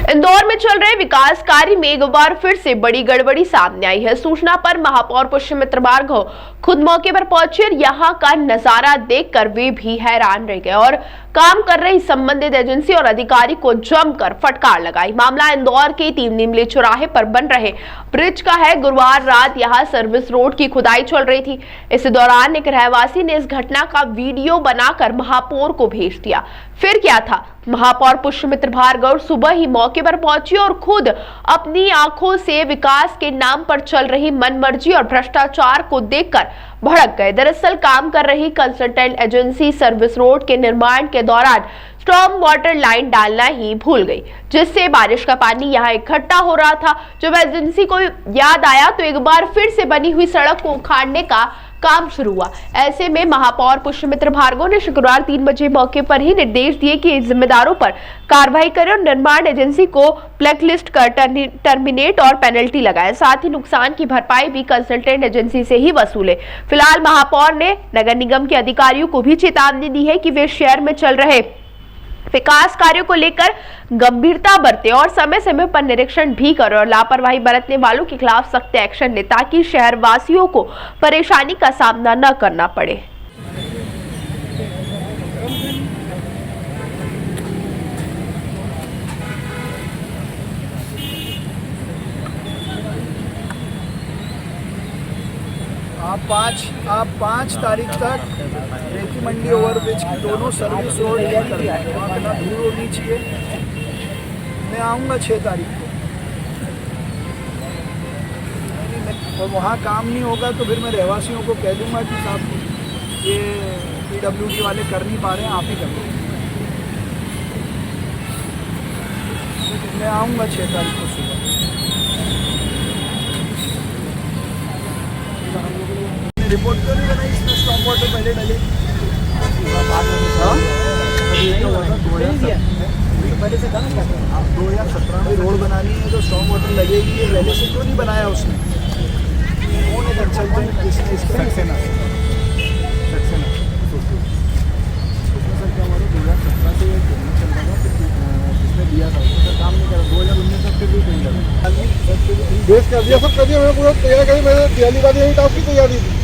इंदौर में चल रहे विकास कार्य में एक बार फिर से बड़ी गड़बड़ी सामने आई है। सूचना पर महापौर पुष्यमित्र भार्गव खुद मौके पर पहुंचे और यहां का नजारा देखकर वे भी हैरान रह गए और काम कर रही संबंधित एजेंसी और अधिकारी को जमकर फटकार लगाई। मामला इंदौर के 3 निमली चौराहे पर बन रहे ब्रिज का है। गुरुवार रात यहां सर्विस रोड की खुदाई चल रही थी। इस दौरान एक रहवासी ने इस घटना का वीडियो बनाकर महापौर को भेज दिया। फिर क्या था, महापौर पुष्यमित्र भार्गव सुबह ही मौके पर पहुंची और खुद अपनी आंखों से विकास के नाम पर चल रही मनमर्जी और भ्रष्टाचार को देखकर भड़क गए। दरअसल काम कर रही कंसल्टेंट एजेंसी सर्विस रोड के निर्माण के दौरान स्टॉर्म वाटर लाइन डालना ही भूल गई, जिससे बारिश का पानी यहां इकट्ठा हो रहा था। जब एजेंसी को याद आया तो एक बार फिर से बनी हुई सड़क को उखाड़ने का काम शुरू हुआ। ऐसे में महापौर पुष्यमित्र भार्गव ने शुक्रवार 3 बजे मौके पर ही निर्देश दिए कि जिम्मेदारों पर कार्रवाई करें और निर्माण एजेंसी को ब्लैकलिस्ट कर टर्मिनेट और पेनल्टी लगाए। साथ ही नुकसान की भरपाई भी कंसल्टेंट एजेंसी से ही वसूले। फिलहाल महापौर ने नगर निगम के अधिकारियों को भी चेतावनी दी है कि वे शहर में चल रहे विकास कार्यों को लेकर गंभीरता बरते और समय समय पर निरीक्षण भी करें और लापरवाही बरतने वालों के खिलाफ सख्त एक्शन ले, ताकि शहर वासियों को परेशानी का सामना न करना पड़े। आप 5 तारीख तक रेती मंडी ओवरब्रिज की दोनों सर्विस रोड कर रहे हैं। वहाँ बिना धूल होनी चाहिए। मैं आऊँगा 6 तारीख को, और वहाँ काम नहीं होगा तो फिर मैं रहवासियों को कह दूँगा कि साहब ये PWD वाले कर नहीं पा रहे हैं, आप ही कर लो। मैं आऊँगा 6 तारीख को सुबह। रिपोर्ट क्यों नहीं बनाई इसमें? स्टॉर्म वाटर पहले डले। 2017 में रोड बनानी है तो स्टॉर्म वाटर लगेगी, ये पहले से क्यों नहीं बनाया उसने? कौन है कंसल्टेंट जिसने इसका सक्सेना क्या हुआ? 2017 से चल रहा था, जिसने दिया था उसने काम नहीं करा। 2019 तक फिर भी कहीं लगा बेस कर दिया, सब कर दिया। मैंने पूरा तैयार करी, मैंने दिवाली बाद यही टास्क की तैयारी थी।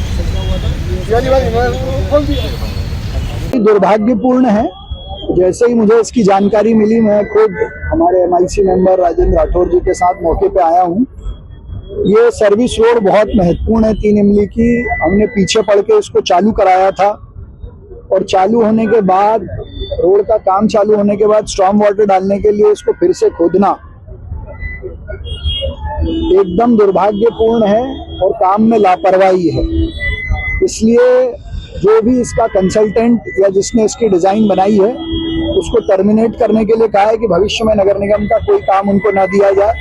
दुर्भाग्यपूर्ण है। जैसे ही मुझे इसकी जानकारी मिली, मैं खुद हमारे MIC मेंबर राजेंद्र राठौर जी के साथ मौके पे आया हूँ। ये सर्विस रोड बहुत महत्वपूर्ण है 3 इमली की। हमने पीछे पड़ के इसको चालू कराया था और चालू होने के बाद, रोड का काम चालू होने के बाद स्टॉर्म वाटर डालने के लिए इसको फिर से खोदना एकदम दुर्भाग्यपूर्ण है और काम में लापरवाही है। इसलिए जो भी इसका कंसल्टेंट या जिसने इसकी डिजाइन बनाई है उसको टर्मिनेट करने के लिए कहा है कि भविष्य में नगर निगम का कोई काम उनको ना दिया जाए।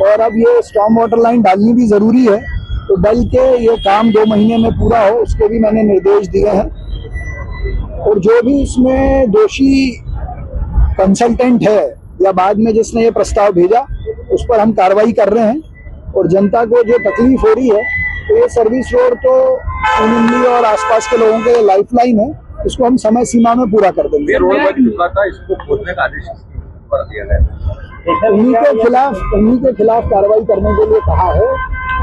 और अब ये स्टॉर्म वाटर लाइन डालनी भी जरूरी है, तो डल के ये काम 2 महीने में पूरा हो, उसके भी मैंने निर्देश दिए हैं। और जो भी इसमें दोषी कंसल्टेंट है या बाद में जिसने ये प्रस्ताव भेजा, उस पर हम कार्रवाई कर रहे हैं। और जनता को जो तकलीफ हो रही है, तो ये सर्विस रोड तो इमली और आसपास के लोगों के लाइफलाइन है, इसको हम समय सीमा में पूरा कर देंगे। रोड बन चुका था, इसको खोदने का आदेश कर दिया गया। उन्हीं के खिलाफ कार्रवाई करने के लिए कहा है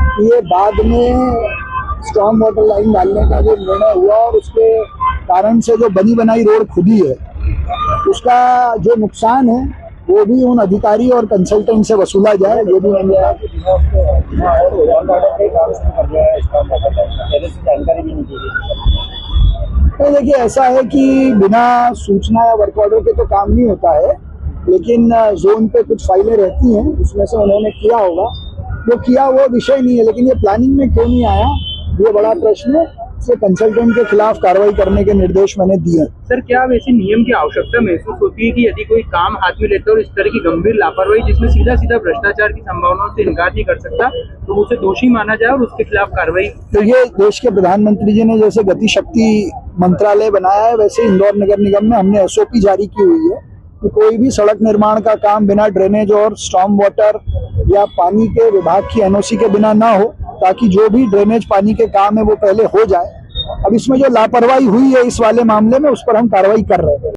कि ये बाद में स्टॉर्म वाटर लाइन डालने का जो निर्णय हुआ और उसके कारण से जो बनी बनाई रोड खुदी है, उसका जो नुकसान है वो भी उन अधिकारी और कंसल्टेंट से वसूला जाए। ये भी मैंने तो देखिए, ऐसा है कि बिना सूचना या वर्क ऑर्डर के तो काम नहीं होता है, लेकिन जोन पे कुछ फाइलें रहती हैं, उसमें से उन्होंने किया होगा। जो किया वो विषय नहीं है, लेकिन ये प्लानिंग में क्यों नहीं आया, ये बड़ा प्रश्न है। से कंसल्टेंट के खिलाफ कार्रवाई करने के निर्देश मैंने दिए। सर, क्या वैसे नियम की आवश्यकता महसूस होती है कि यदि कोई काम हाथ में लेता है और इस तरह की गंभीर लापरवाही जिसमें सीधा सीधा भ्रष्टाचार की संभावनाओं से इनकार नहीं कर सकता, तो उसे दोषी माना जाए और उसके खिलाफ कार्रवाई? तो ये देश के प्रधानमंत्री जी ने जैसे गति शक्ति मंत्रालय बनाया है, वैसे इंदौर नगर निगम में हमने SOP जारी की हुई है कि कोई भी सड़क निर्माण का काम बिना ड्रेनेज और स्टॉर्म वाटर या पानी के विभाग की NOC के बिना ना हो, ताकि जो भी ड्रेनेज पानी के काम है वो पहले हो जाए। अब इसमें जो लापरवाही हुई है इस वाले मामले में, उस पर हम कार्रवाई कर रहे हैं।